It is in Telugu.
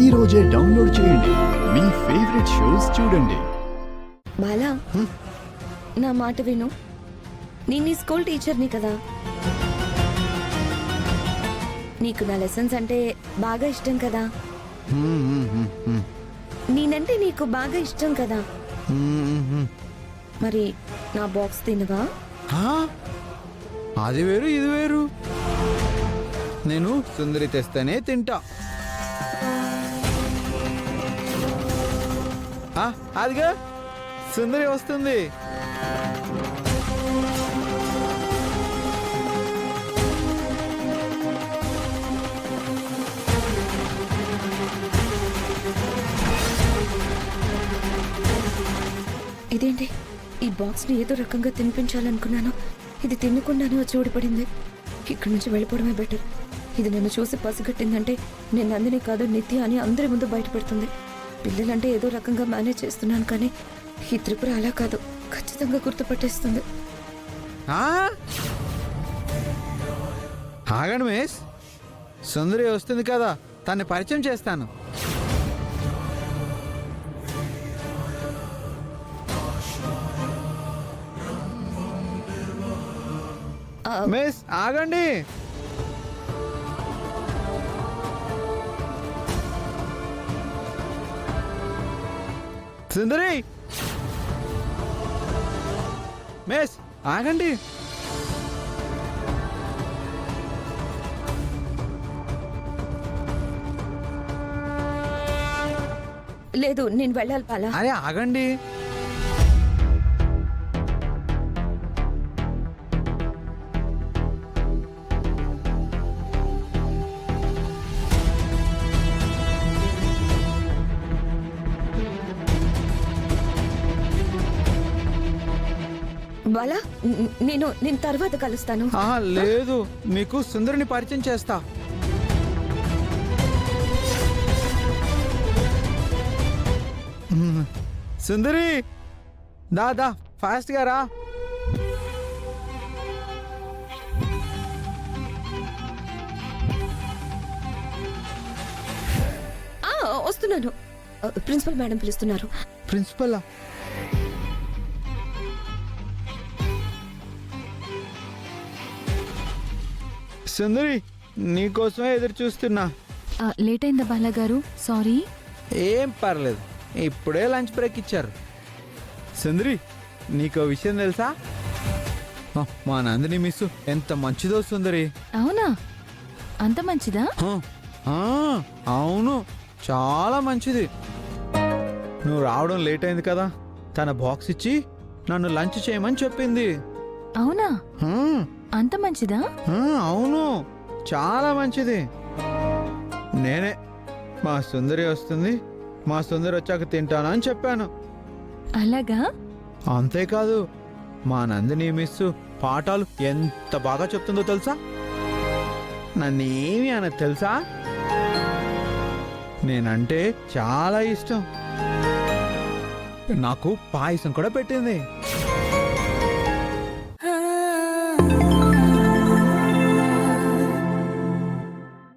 ఈ రోజే డౌన్లోడ్ చేయండి. మీ ఫేవరెట్ షోస్ చూడండి. బాలా, నా మాట విను. నేను నీ స్కూల్ టీచర్ని కదా. నీకు నా లెసన్స్ అంటే బాగా ఇష్టం కదా. నేనంటే నీకు బాగా ఇష్టం కదా. మరి నా బాక్స్ తినవా? అది వేరు ఇది వేరు. నేను సుందరి తెస్తేనే తింటా. అదిగా సుందరి వస్తుంది. ఇదేంటి, ఈ బాక్స్ని ఏదో రకంగా తినిపించాలనుకున్నాను. ఇది తినకుండానే వచ్చి ఊడిపడింది. ఇక్కడి నుంచి వెళ్ళిపోవడమే బెటర్. ఇది నన్ను చూసి పసిగట్టిందంటే నేను నందిని కాదు నిత్య అని అందరి ముందు బయటపెడుతుంది. పిల్లలంటే ఏదో రకంగా మేనేజ్ చేస్తున్నాను, కానీ ఈ త్రిపుర అలా కాదు. ఖచ్చితంగా గుర్తుపట్టేస్తుంది. ఆగండి మిస్, సుందరి వస్తుంది కదా, తన్ని పరిచయం చేస్తాను. మిస్ ఆగండి. సుందరి, మిస్ ఆగండి. లేదు, నేను వెళ్ళాలి బాలా. అరే ఆగండి. బాలా, నేను తర్వాత కలుస్తాను. లేదు, మీకు సుందరిని పరిచయం చేస్తా. సుందరి, దా ఫాస్ట్ గా రా. వస్తున్నాను. ప్రిన్సిపల్ మేడం పిలుస్తున్నారు. ప్రిన్సిపల్? సుందరి, నీకోసమే ఎదురు చూస్తున్నా. లేట్ అయిందా బాలాగారు? సారీ. ఏం పర్లేదు, ఇప్పుడే లంచ్ బ్రేక్ ఇచ్చారు. సుందరి, నీకో విషయం తెలుసా? మా నందిని మిస్ ఎంత మంచిదో సుందరి. అవునా? అంత మంచిదా? అవును, చాలా మంచిది. నువ్వు రావడం లేట్ అయింది కదా, తన బాక్స్ ఇచ్చి నన్ను లంచ్ చేయమని చెప్పింది. అవునా? అంత మంచిదా? అవును, చాలా మంచిది. నేనే మా సుందరి వస్తుంది, మా సుందరి వచ్చాక తింటాను అని చెప్పాను. అలాగా? అంతేకాదు, మా నందిని మిస్ పాఠాలు ఎంత బాగా చెప్తుందో తెలుసా? నన్నేమి అనదు తెలుసా? నేనంటే చాలా ఇష్టం. నాకు పాయసం కూడా పెట్టింది.